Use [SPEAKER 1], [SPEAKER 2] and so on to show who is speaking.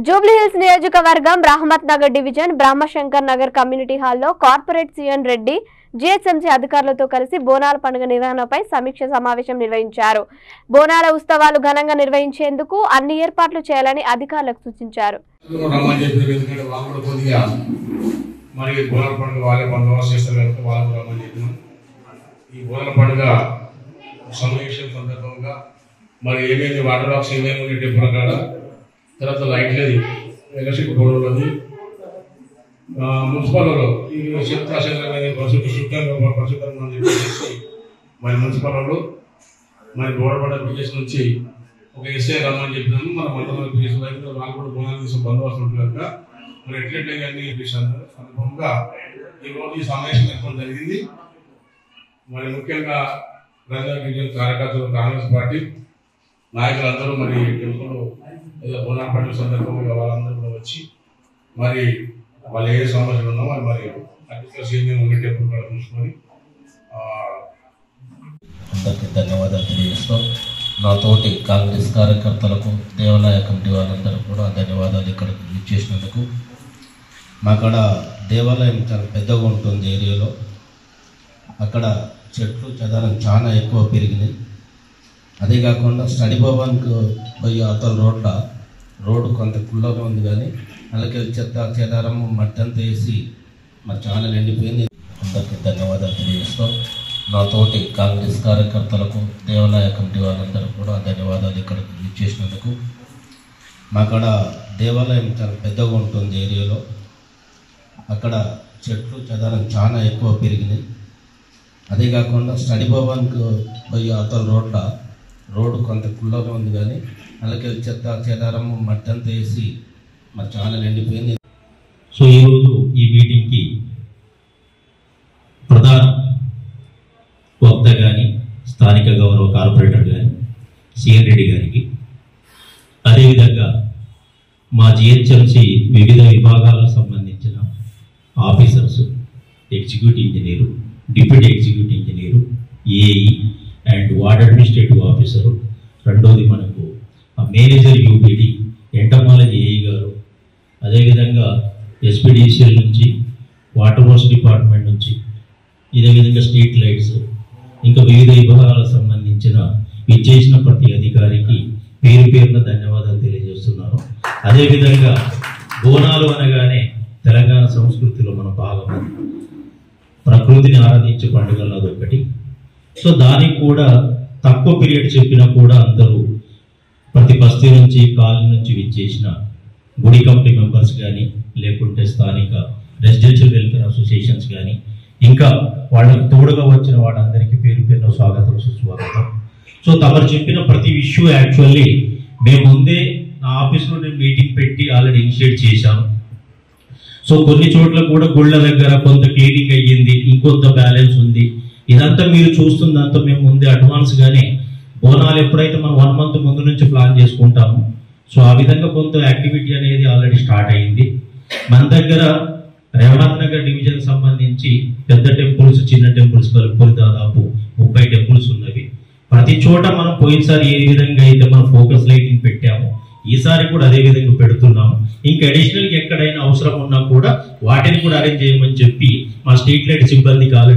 [SPEAKER 1] జూబ్లీహిల్స్ నియోజకవర్గం Rahmat Nagar division బ్రహ్మశంకర్ Nagar community హాల్లో corporate సీఎన్ Reddy GHMC అధికారులతో కలిసి బోనాల పండుగ నిర్వహణపై సమీక్ష సమావేశం నిర్వహించారు. బోనాల ఉత్సవాలు ఘనంగా నిర్వహించేందుకు అన్ని ఏర్పాట్లు చేయాలని అధికారులకు సూచించారు.
[SPEAKER 2] తర్వాత లైట్ లేదు, ఎలక్ట్రిక్ బోర్డు ఉన్నది, మున్సిపల్లో ఈ చిత్రాశంకరమైన పరిశుభ్రంగా చెప్పేసి మరి మున్సిపల్లో మరి గోడపడ పిఎస్ నుంచి ఒక ఎస్ఐ రమ్మని చెప్పినాము. మన మండలంలో పిఎస్ వాళ్ళు కూడా బోనాలు తీసుకుని బందోబస్తు ఉంటుంది కనుక మరి ఎట్లెట్లే కానీ సందర్భంగా ఈరోజు ఈ సమావేశం ఏర్పడడం జరిగింది. మరి ముఖ్యంగా రంగారెడ్డి డివిజన్ కార్యకర్తలు, కాంగ్రెస్ పార్టీ నాయకులందరూ మరి టెంపుల్ బోనాల పండుగ సందర్భంగా వాళ్ళందరూ కూడా వచ్చి మరి వాళ్ళు ఏ సమస్యలు ఉన్నా మరి అధికారులు సీనియర్ ఉన్న టెంపుల్ కూడా చూసుకొని
[SPEAKER 3] అందరికీ ధన్యవాదాలు తెలియజేస్తాం. నాతోటి కాంగ్రెస్ కార్యకర్తలకు, దేవాలయ కమిటీ వాళ్ళందరూ కూడా ధన్యవాదాలు ఇక్కడికి ఇచ్చేసినందుకు. మాకాడ దేవాలయం చాలా పెద్దగా ఉంటుంది ఏరియాలో. అక్కడ చెట్లు చెదారం చాలా ఎక్కువ పెరిగినాయి. అదే కాకుండా స్టడీ భవన్కు పోయి అవతల రోడ్డు కొంత కుళ్ళగా ఉంది, కానీ అలాగే చెత్త చెదారము మట్టి అంతా వేసి మరి చాలా నిండిపోయింది. అందరికీ ధన్యవాదాలు తెలియజేస్తాం. నాతోటి కాంగ్రెస్ కార్యకర్తలకు, దేవాలయ కమిటీ వాళ్ళందరూ కూడా ధన్యవాదాలు ఇక్కడికి ఇచ్చేసినందుకు. మాకాడ దేవాలయం చాలా పెద్దగా ఉంటుంది ఏరియాలో. అక్కడ చెట్లు చెదారం చాలా ఎక్కువ పెరిగినాయి. అదే కాకుండా స్టడీ భవన్కు పోయి అవతల రోడ్డు కొంత కుళ్ళగా ఉంది, కానీ అలాగే చెత్త చెదారము మట్టి అంతా వేసి మరి చాలా నిండిపోయింది.
[SPEAKER 4] సో ఈరోజు ఈ మీటింగ్కి ప్రధాన వక్త కానీ, స్థానిక గౌరవ కార్పొరేటర్ కానీ, సీఎన్ రెడ్డి గారికి, అదేవిధంగా మా జిహెచ్ఎంసీ వివిధ విభాగాలకు సంబంధించిన officers, executive engineer, deputy executive engineer, AE and ward administrative officer, రెండోది మనకు మేనేజర్ యూపీడీ, ఎంటమాలజీ ఏఈ గారు, అదేవిధంగా ఎస్పీడీసీఎల్ నుంచి, వాటర్ వర్క్స్ డిపార్ట్మెంట్ నుంచి, ఇదే విధంగా స్ట్రీట్ లైట్స్, ఇంకా వివిధ విభాగాలకు సంబంధించిన ఇచ్చేసిన ప్రతి అధికారికి పేరు పేరున ధన్యవాదాలు తెలియజేస్తున్నాను. అదేవిధంగా బోనాలు అనగానే తెలంగాణ సంస్కృతిలో మన భాగం, ప్రకృతిని ఆరాధించే పండుగలు అదొకటి. సో దానికి కూడా తక్కువ పీరియడ్ చెప్పినా కూడా అందరూ ప్రతి బస్తీ నుంచి, కాలనీ నుంచి విచ్చేసిన గుడి కమిటీ మెంబర్స్ కానీ, లేకుంటే స్థానిక రెసిడెన్షియల్ వెల్ఫేర్ అసోసియేషన్స్ కానీ, ఇంకా వాళ్ళకి తోడుగా వచ్చిన వాళ్ళందరికీ పేరు పేరున స్వాగతం, సుస్వాగతం. సో తమరు చెప్పిన ప్రతి ఇష్యూ యాక్చువల్లీ మేము ముందే నా ఆఫీస్లో నేను మీటింగ్ పెట్టి ఆల్రెడీ ఇనిషియేట్ చేశాను. సో కొన్ని చోట్ల కూడా గుళ్ళ దగ్గర కొంత క్లీనింగ్ అయ్యింది, ఇంకొంత బ్యాలెన్స్ ఉంది. ఇదంతా మీరు చూస్తుందంతా మేము ముందే అడ్వాన్స్గానే బోనాలు ఎప్పుడైతే మనం 1 month ముందు నుంచి ప్లాన్ చేసుకుంటాము. సో ఆ విధంగా కొంత యాక్టివిటీ అనేది ఆల్రెడీ స్టార్ట్ అయ్యింది. మన దగ్గర రహమత్ నగర్ డివిజన్ సంబంధించి పెద్ద టెంపుల్స్, చిన్న టెంపుల్స్ కలుపుకొని దాదాపు 30 టెంపుల్స్ ఉన్నవి. ప్రతి చోట మనం పోయినసారి ఏ విధంగా అయితే మనం ఫోకస్ లైటింగ్ పెట్టాము, ఈసారి కూడా అదే విధంగా పెడుతున్నాము. ఇంకా అడిషనల్ ఎక్కడైనా అవసరం ఉన్నా కూడా వాటిని కూడా అరేంజ్ చేయమని చెప్పి మా స్ట్రీట్ లైట్ సిబ్బందికి ఆల్రెడీ